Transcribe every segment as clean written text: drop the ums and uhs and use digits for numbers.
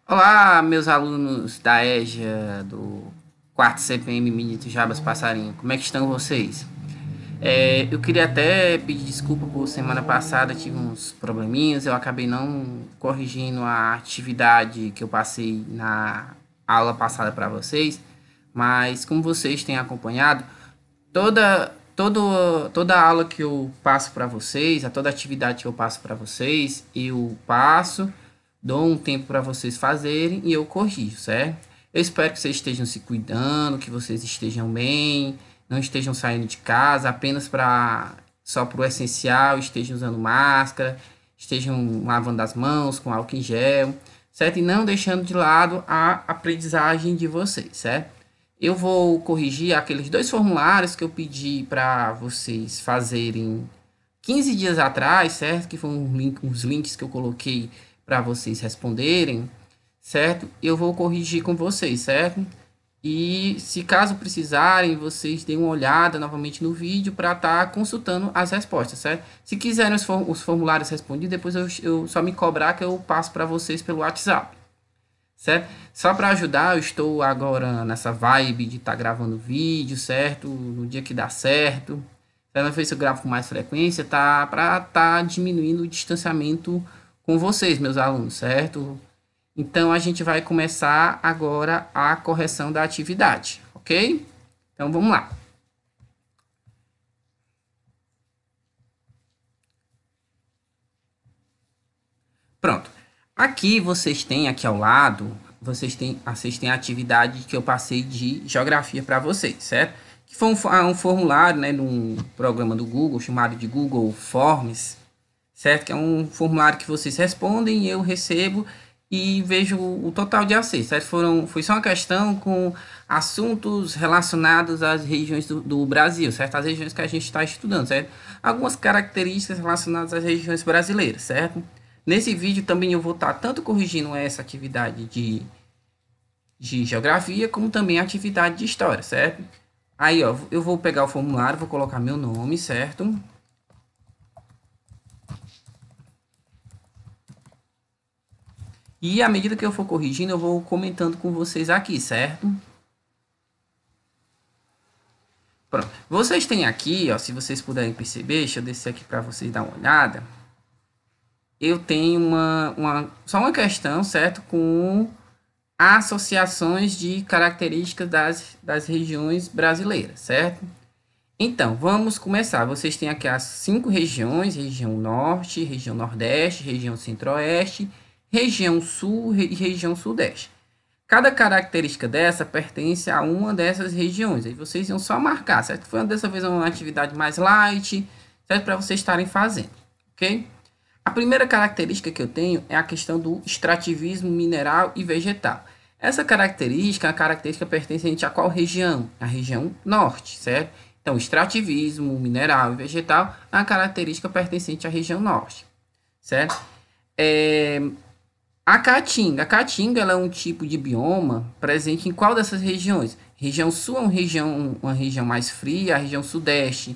Olá, meus alunos da EJA, do quarto CPM Minito Jabas Passarinho, como é que estão vocês? Eu queria até pedir desculpa por semana passada, tive uns probleminhas, eu acabei não corrigindo a atividade que eu passei na aula passada para vocês, mas como vocês têm acompanhado, toda a aula que eu passo para vocês, toda atividade que eu passo para vocês, eu passo, dou um tempo para vocês fazerem e eu corrijo, certo? Eu espero que vocês estejam se cuidando, que vocês estejam bem, não estejam saindo de casa apenas para só para o essencial, estejam usando máscara, estejam lavando as mãos com álcool em gel, certo? E não deixando de lado a aprendizagem de vocês, certo? Eu vou corrigir aqueles dois formulários que eu pedi para vocês fazerem 15 dias atrás, certo? Que foram uns links que eu coloquei para vocês responderem, certo? Eu vou corrigir com vocês, certo? E se caso precisarem, vocês deem uma olhada novamente no vídeo para estar consultando as respostas, certo? Se quiserem os formulários respondidos, depois eu só me cobrar que eu passo para vocês pelo WhatsApp, certo? Só para ajudar, eu estou agora nessa vibe de estar gravando vídeo, certo? No dia que dá certo. Cada vez que eu gravo com mais frequência, tá? Para estar diminuindo o distanciamento com vocês, meus alunos, certo? Então a gente vai começar agora a correção da atividade, ok? Então vamos lá. Pronto. Aqui vocês têm aqui ao lado, vocês têm a atividade que eu passei de geografia para vocês, certo? Que foi um formulário, né, num programa do Google chamado de Google Forms, certo? Que é um formulário que vocês respondem, eu recebo e vejo o total de acesso, certo? Foi só uma questão com assuntos relacionados às regiões do Brasil, certo? As regiões que a gente está estudando, certo? Algumas características relacionadas às regiões brasileiras, certo? Nesse vídeo também eu vou estar tanto corrigindo essa atividade de geografia, como também a atividade de história, certo? Aí, ó, eu vou pegar o formulário, vou colocar meu nome, certo? E à medida que eu for corrigindo, eu vou comentando com vocês aqui, certo? Pronto. Vocês têm aqui, ó, se vocês puderem perceber, deixa eu descer aqui para vocês dar uma olhada. Eu tenho só uma questão, certo? Com associações de características das regiões brasileiras, certo? Então, vamos começar. Vocês têm aqui as 5 regiões: região norte, região nordeste, região centro-oeste, região sul e região sudeste. Cada característica dessa pertence a uma dessas regiões. Aí vocês iam só marcar, certo? Foi dessa vez uma atividade mais light, certo? Para vocês estarem fazendo, ok? A primeira característica que eu tenho é a questão do extrativismo mineral e vegetal. Essa característica é a característica pertencente a qual região? A região norte, certo? Então, extrativismo mineral e vegetal é a característica pertencente à região norte, certo? A caatinga ela é um tipo de bioma presente em qual dessas regiões? Região sul é uma região mais fria, a região sudeste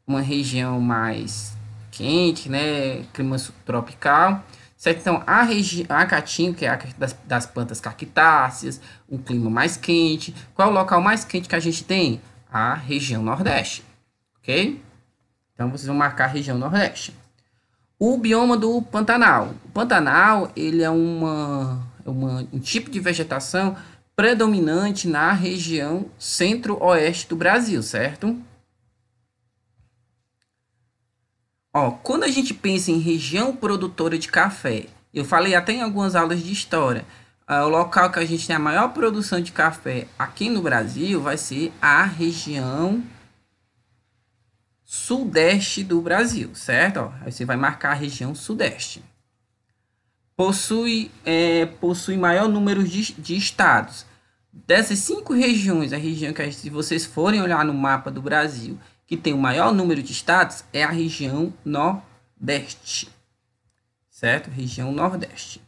uma região mais quente, né? Clima subtropical, certo? Então, a caatinga, que é das plantas cactáceas, um clima mais quente. Qual é o local mais quente que a gente tem? A região nordeste, ok? Então, vocês vão marcar a região nordeste. O bioma do Pantanal. O Pantanal ele é um tipo de vegetação predominante na região centro-oeste do Brasil, certo? Ó, quando a gente pensa em região produtora de café, eu falei até em algumas aulas de história, o local que a gente tem a maior produção de café aqui no Brasil vai ser a região sudeste do Brasil, certo? Ó, aí você vai marcar a região sudeste. Possui maior número de estados. Dessas 5 regiões, a região que se vocês forem olhar no mapa do Brasil, que tem o maior número de estados, é a região nordeste, certo? Região nordeste.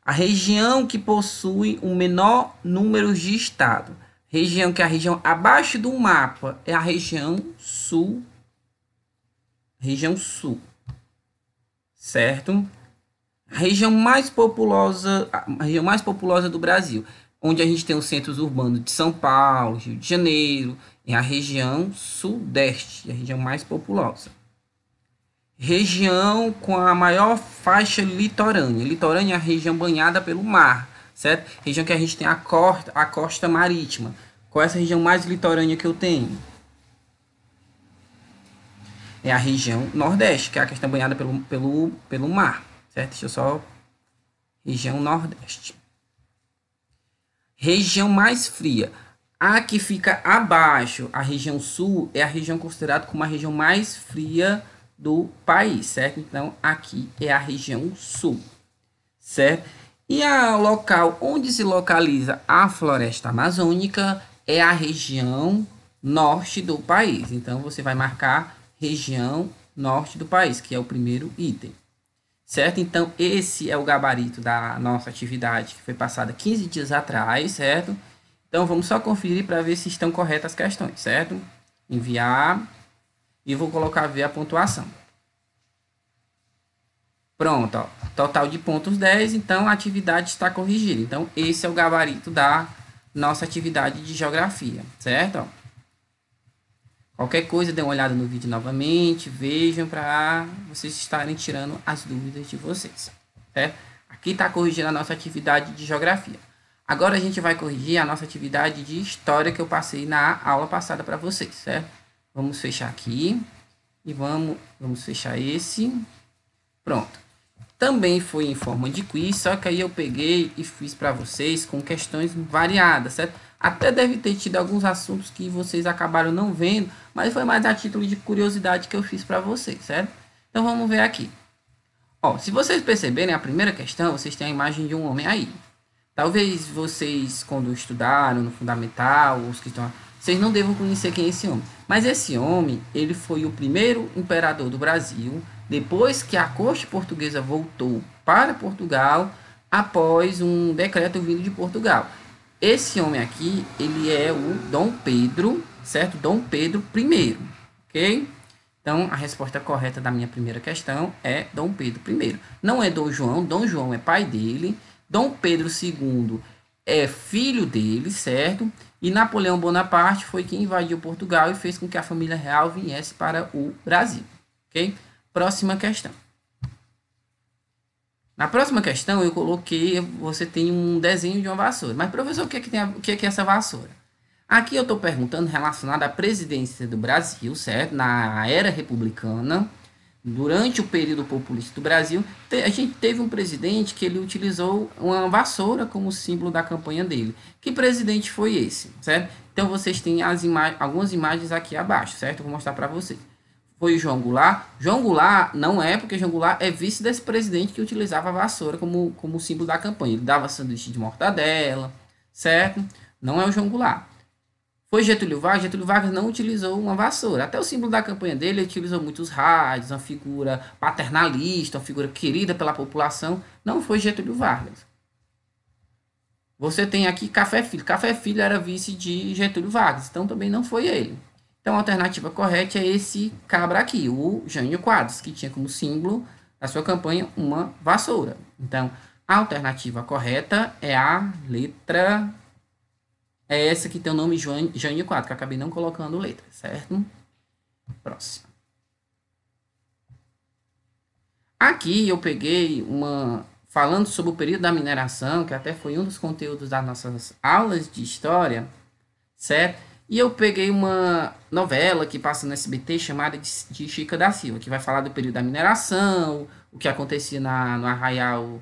A região que possui o menor número de estados, região que é a região abaixo do mapa, é a região sul, certo? A região mais populosa do Brasil, onde a gente tem os centros urbanos de São Paulo, Rio de Janeiro, é a região sudeste, a região mais populosa. Região com a maior faixa litorânea. Litorânea é a região banhada pelo mar, certo? Região que a gente tem a costa marítima. Qual é essa região mais litorânea que eu tenho? É a região nordeste, que é a questão banhada pelo mar, certo? Deixa eu só... Região nordeste. Região mais fria. A que fica abaixo, a região sul, é a região considerada como a região mais fria do país, certo? Então, aqui é a região sul, certo? E o local onde se localiza a floresta amazônica é a região norte do país. Então, você vai marcar região norte do país, que é o primeiro item, certo? Então, esse é o gabarito da nossa atividade, que foi passada 15 dias atrás, certo? Então, vamos só conferir para ver se estão corretas as questões, certo? Enviar e vou colocar ver a pontuação. Pronto, ó. Total de pontos 10, então a atividade está corrigida. Então, esse é o gabarito da nossa atividade de geografia, certo? Ó. Qualquer coisa, dê uma olhada no vídeo novamente, vejam para vocês estarem tirando as dúvidas de vocês, certo? Aqui está corrigindo a nossa atividade de geografia. Agora a gente vai corrigir a nossa atividade de história que eu passei na aula passada para vocês, certo? Vamos fechar aqui e vamos fechar esse. Pronto. Também foi em forma de quiz, só que aí eu peguei e fiz para vocês com questões variadas, certo? Até deve ter tido alguns assuntos que vocês acabaram não vendo, mas foi mais a título de curiosidade que eu fiz para vocês, certo? Então vamos ver aqui. Ó, se vocês perceberem a primeira questão, vocês têm a imagem de um homem aí. Talvez vocês, quando estudaram no fundamental, os que estão, vocês não devam conhecer quem é esse homem. Mas esse homem, ele foi o primeiro imperador do Brasil, depois que a corte portuguesa voltou para Portugal, após um decreto vindo de Portugal. Esse homem aqui, ele é o Dom Pedro, certo? Dom Pedro I, ok? Então, a resposta correta da minha primeira questão é Dom Pedro I. Não é Dom João é pai dele. Dom Pedro II é filho dele, certo? E Napoleão Bonaparte foi quem invadiu Portugal e fez com que a família real viesse para o Brasil, ok? Próxima questão. Na próxima questão, eu coloquei, você tem um desenho de uma vassoura. Mas, professor, o que é essa vassoura? Aqui eu estou perguntando relacionado à presidência do Brasil, certo? Na era republicana, durante o período populista do Brasil, a gente teve um presidente que ele utilizou uma vassoura como símbolo da campanha dele. Que presidente foi esse, certo? Então, vocês têm algumas imagens aqui abaixo, certo? Eu vou mostrar para vocês. Foi João Goulart. João Goulart não é, porque João Goulart é vice desse presidente que utilizava a vassoura como símbolo da campanha. Ele dava sanduíche de mortadela, certo? Não é o João Goulart. Foi Getúlio Vargas. Getúlio Vargas não utilizou uma vassoura. Até o símbolo da campanha dele, ele utilizou muitos rádios, uma figura paternalista, uma figura querida pela população. Não foi Getúlio Vargas. Você tem aqui Café Filho. Café Filho era vice de Getúlio Vargas, então também não foi ele. Então, a alternativa correta é esse cabra aqui, o Jânio Quadros, que tinha como símbolo da sua campanha uma vassoura. Então, a alternativa correta é a letra... É essa que tem o nome Jânio Quadros, que eu acabei não colocando letra, certo? Próximo. Aqui eu peguei falando sobre o período da mineração, que até foi um dos conteúdos das nossas aulas de história, certo? E eu peguei uma novela que passa no SBT chamada de Chica da Silva, que vai falar do período da mineração, o que acontecia no arraial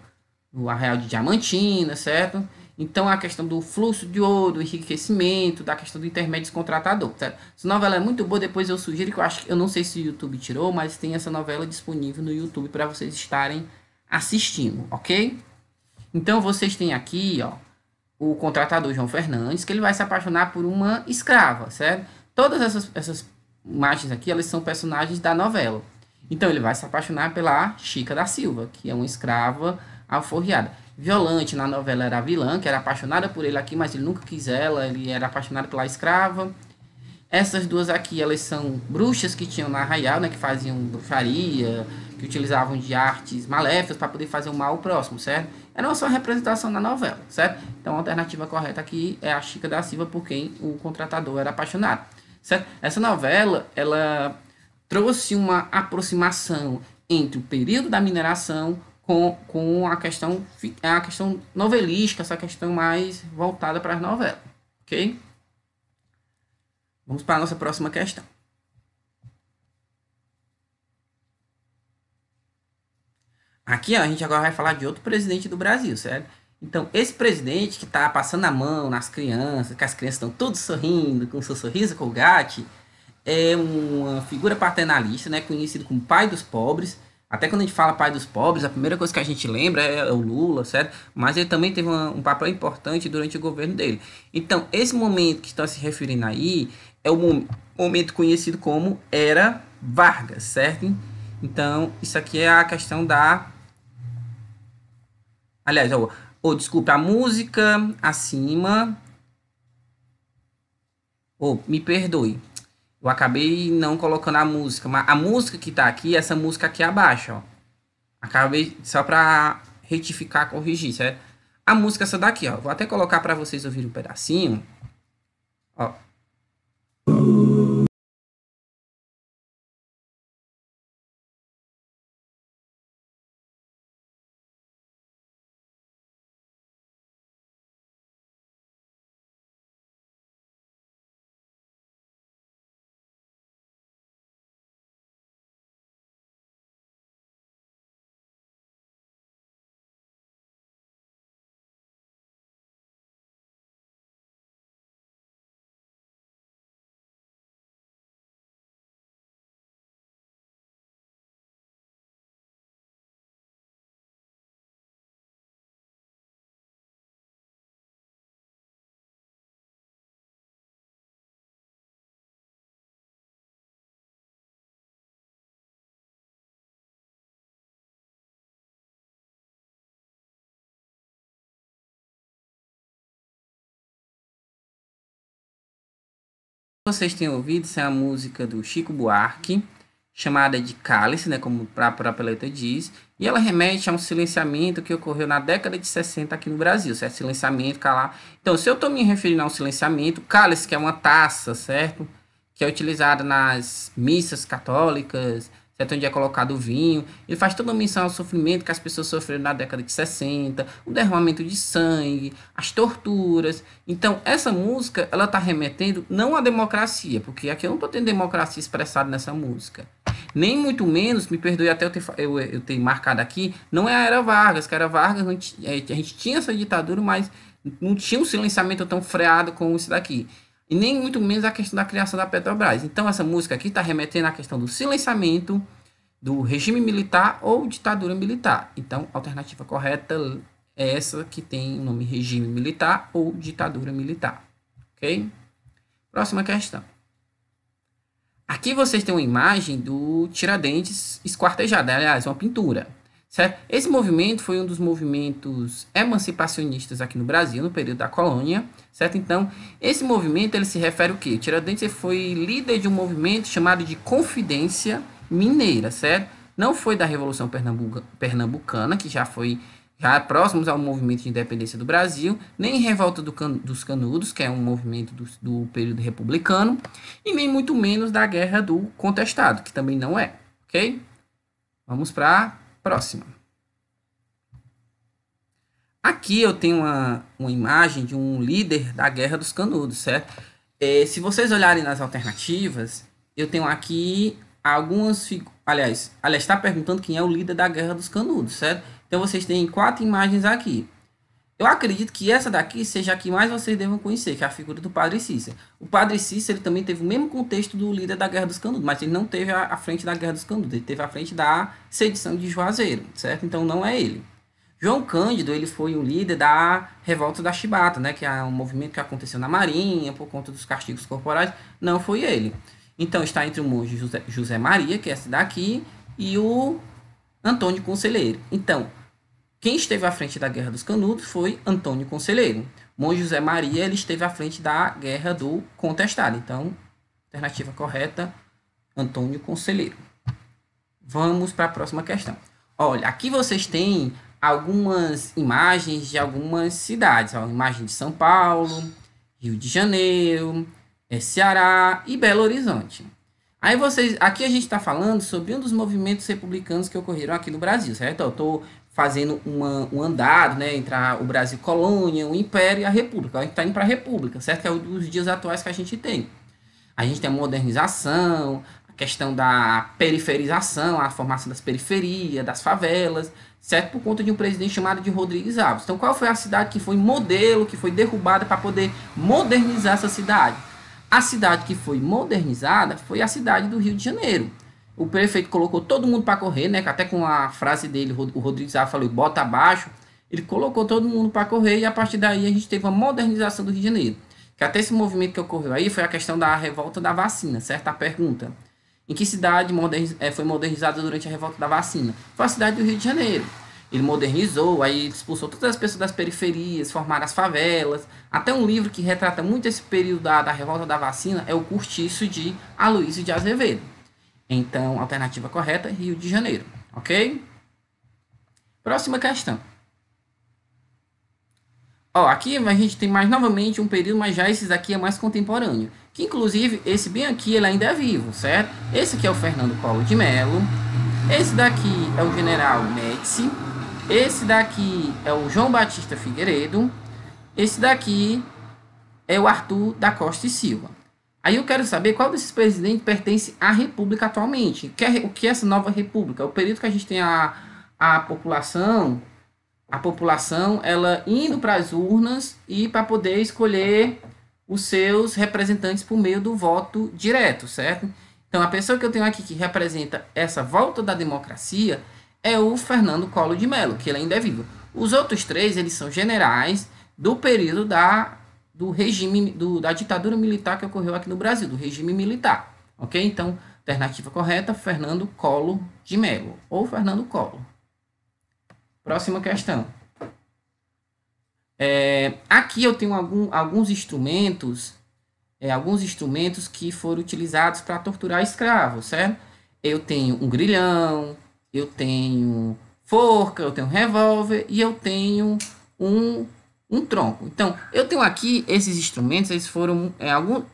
de Diamantina, certo? Então, a questão do fluxo de ouro, do enriquecimento, da questão do intermédio contratador, certo? Essa novela é muito boa, depois eu sugiro que eu não sei se o YouTube tirou, mas tem essa novela disponível no YouTube para vocês estarem assistindo, ok? Então, vocês têm aqui, ó, o contratador João Fernandes, que ele vai se apaixonar por uma escrava, certo? Todas essas imagens aqui, elas são personagens da novela. Então, ele vai se apaixonar pela Chica da Silva, que é uma escrava alforriada. Violante, na novela, era a vilã, que era apaixonada por ele aqui, mas ele nunca quis ela, ele era apaixonado pela escrava. Essas duas aqui, elas são bruxas que tinham na Arraial, né, que faziam bruxaria, que utilizavam de artes maléficas para poder fazer o mal ao próximo, certo? Era uma só representação na novela, certo? Então a alternativa correta aqui é a Chica da Silva, por quem o contratador era apaixonado, certo? Essa novela, ela trouxe uma aproximação entre o período da mineração com a questão novelística, essa questão mais voltada para as novelas, ok? Vamos para a nossa próxima questão. Aqui, ó, a gente agora vai falar de outro presidente do Brasil, certo? Então, esse presidente que está passando a mão nas crianças, que as crianças estão todos sorrindo, com seu sorriso colgate, é uma figura paternalista, né, conhecido como pai dos pobres. Até quando a gente fala pai dos pobres, a primeira coisa que a gente lembra é o Lula, certo? Mas ele também teve um papel importante durante o governo dele. Então, esse momento que está se referindo aí é o momento conhecido como Era Vargas, certo? Então, isso aqui é a questão da... Aliás, desculpa, a música acima... me perdoe. Eu acabei não colocando a música, mas a música que tá aqui, essa música aqui abaixo, ó. Acabei só para retificar, corrigir, certo? A música essa daqui, ó. Vou até colocar para vocês ouvirem um pedacinho. Ó. Vocês têm ouvido, essa é a música do Chico Buarque, chamada de Cálice, né, como a própria letra diz, e ela remete a um silenciamento que ocorreu na década de 60 aqui no Brasil, certo? Silenciamento, calar. Então, se eu estou me referindo a um silenciamento, cálice, que é uma taça, certo? Que é utilizada nas missas católicas, certo? Onde é colocado o vinho. Ele faz toda uma menção ao sofrimento que as pessoas sofreram na década de 60, o derramamento de sangue, as torturas. Então, essa música, ela está remetendo não à democracia, porque aqui eu não estou tendo democracia expressada nessa música. Nem muito menos, me perdoe até eu ter marcado aqui, não é a Era Vargas, que a Era Vargas, a gente tinha essa ditadura, mas não tinha um silenciamento tão freado como isso daqui. E nem muito menos a questão da criação da Petrobras. Então, essa música aqui está remetendo à questão do silenciamento, do regime militar ou ditadura militar. Então, a alternativa correta é essa que tem o nome regime militar ou ditadura militar. Ok? Próxima questão. Aqui vocês têm uma imagem do Tiradentes esquartejado, aliás, uma pintura. Certo? Esse movimento foi um dos movimentos emancipacionistas aqui no Brasil, no período da colônia, certo? Então, esse movimento, ele se refere ao quê? Tiradentes foi líder de um movimento chamado de Confidência Mineira, certo? Não foi da Revolução Pernambucana, que já próximos ao movimento de independência do Brasil, nem Revolta dos Canudos, que é um movimento do período republicano, e nem muito menos da Guerra do Contestado, que também não é, ok? Vamos para a próxima. Aqui eu tenho uma imagem de um líder da Guerra dos Canudos, certo? Se vocês olharem nas alternativas, eu tenho aqui algumas figuras. Aliás, está perguntando quem é o líder da Guerra dos Canudos, certo? Então vocês têm 4 imagens aqui. Eu acredito que essa daqui seja a que mais vocês devam conhecer, que é a figura do Padre Cícero. O Padre Cícero, ele também teve o mesmo contexto do líder da Guerra dos Canudos, mas ele não teve a frente da Guerra dos Canudos, ele teve a frente da sedição de Juazeiro, certo? Então não é ele. João Cândido, ele foi o líder da Revolta da Chibata, né, que é um movimento que aconteceu na Marinha por conta dos castigos corporais. Não foi ele. Então está entre o monge José Maria, que é esse daqui, e o Antônio Conselheiro. Então, quem esteve à frente da Guerra dos Canudos foi Antônio Conselheiro. Monge José Maria, ele esteve à frente da Guerra do Contestado. Então, Alternativa correta, Antônio Conselheiro. Vamos para a próxima questão. Olha, aqui vocês têm algumas imagens de algumas cidades. Ó, imagem de São Paulo, Rio de Janeiro, Ceará e Belo Horizonte. Aí vocês, aqui a gente está falando sobre um dos movimentos republicanos que ocorreram aqui no Brasil, certo? Eu estou fazendo um andado, né, entre o Brasil colônia, o Império e a República. A gente está indo para a República, certo? Que é os dias atuais que a gente tem. A gente tem a modernização, a questão da periferização, a formação das periferias, das favelas, certo? Por conta de um presidente chamado de Rodrigues Alves. Então, qual foi a cidade que foi modelo, que foi derrubada para poder modernizar essa cidade? A cidade que foi modernizada foi a cidade do Rio de Janeiro. O prefeito colocou todo mundo para correr, né? Até com a frase dele, o Rodrigues Alves falou, bota abaixo. Ele colocou todo mundo para correr e a partir daí a gente teve uma modernização do Rio de Janeiro. Que até esse movimento que ocorreu aí foi a questão da revolta da vacina, certo? A pergunta, em que cidade foi modernizada durante a revolta da vacina? Foi a cidade do Rio de Janeiro. Ele modernizou, aí expulsou todas as pessoas das periferias, formaram as favelas. Até um livro que retrata muito esse período da revolta da vacina é o Cortiço de Aloysio de Azevedo. Então, alternativa correta, Rio de Janeiro, ok? Próxima questão. Ó, aqui a gente tem mais novamente um período, mas já esses aqui é mais contemporâneo. Que inclusive, esse bem aqui, ele ainda é vivo, certo? Esse aqui é o Fernando Collor de Mello. Esse daqui é o General Médici. Esse daqui é o João Batista Figueiredo. Esse daqui é o Arthur da Costa e Silva. Aí eu quero saber qual desses presidentes pertence à República atualmente. O que é essa nova República? O período que a gente tem a população ela indo para as urnas e para poder escolher os seus representantes por meio do voto direto, certo? Então, a pessoa que eu tenho aqui que representa essa volta da democracia é o Fernando Collor de Mello, que ele ainda é vivo. Os outros três, eles são generais do período do regime, da ditadura militar que ocorreu aqui no Brasil, do regime militar, ok? Então, alternativa correta, Fernando Collor de Mello, ou Fernando Collor. Próxima questão. Aqui eu tenho alguns instrumentos que foram utilizados para torturar escravos, certo? Eu tenho um grilhão, eu tenho forca, eu tenho um revólver e eu tenho um tronco. Então, eu tenho aqui esses instrumentos, eles foram,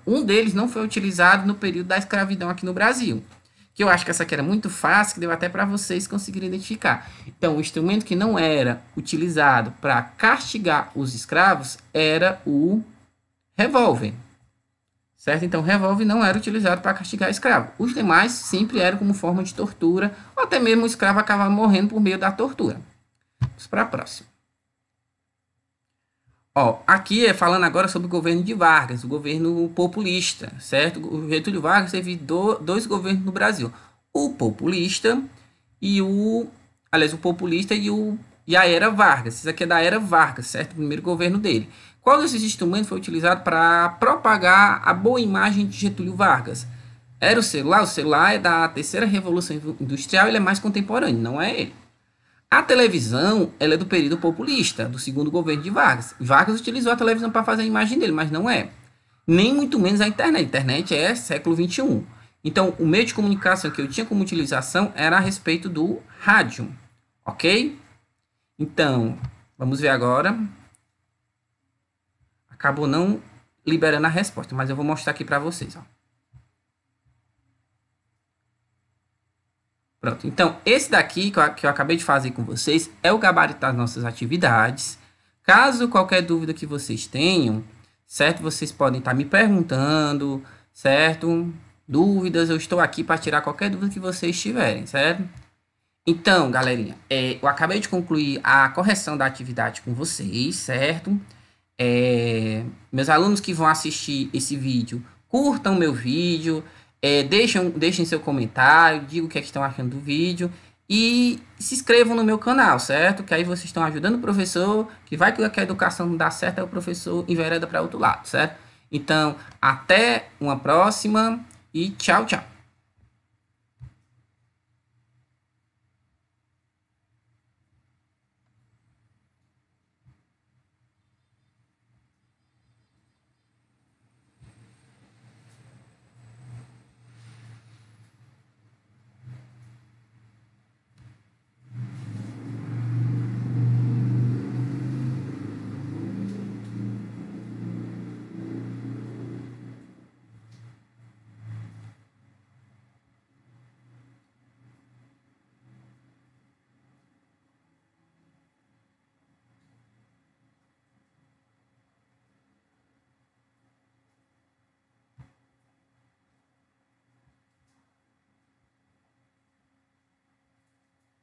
um deles não foi utilizado no período da escravidão aqui no Brasil. Que eu acho que essa aqui era muito fácil, que deu até para vocês conseguirem identificar. Então, o instrumento que não era utilizado para castigar os escravos era o revólver. Certo? Então, o revólver não era utilizado para castigar escravo. Os demais sempre eram como forma de tortura, ou até mesmo o escravo acabava morrendo por meio da tortura. Vamos para a próxima. Ó, aqui falando agora sobre o governo de Vargas, o governo populista, certo? O Getúlio Vargas teve dois governos no Brasil. O populista e o populista e a era Vargas. Isso aqui é da era Vargas, certo? O primeiro governo dele. Qual desses instrumentos foi utilizado para propagar a boa imagem de Getúlio Vargas? Era o celular? O celular é da terceira revolução industrial, ele é mais contemporâneo, não é ele. A televisão, ela é do período populista, do segundo governo de Vargas. Vargas utilizou a televisão para fazer a imagem dele, mas não é. Nem muito menos a internet. A internet é século XXI. Então, o meio de comunicação que eu tinha como utilização era a respeito do rádio. Ok? Então, vamos ver agora. Acabou não liberando a resposta, mas eu vou mostrar aqui para vocês. Ó. Pronto, então esse daqui que eu acabei de fazer com vocês é o gabarito das nossas atividades. Caso qualquer dúvida que vocês tenham, certo? Vocês podem estar me perguntando, certo? Dúvidas, eu estou aqui para tirar qualquer dúvida que vocês tiverem, certo? Então, galerinha, eu acabei de concluir a correção da atividade com vocês, certo? Meus alunos que vão assistir esse vídeo, curtam meu vídeo, deixem seu comentário, digam o que é que estão achando do vídeo e se inscrevam no meu canal, certo? Que aí vocês estão ajudando o professor, que vai que a educação não dá certo, aí o professor envereda para outro lado, certo? Então, até uma próxima e tchau, tchau.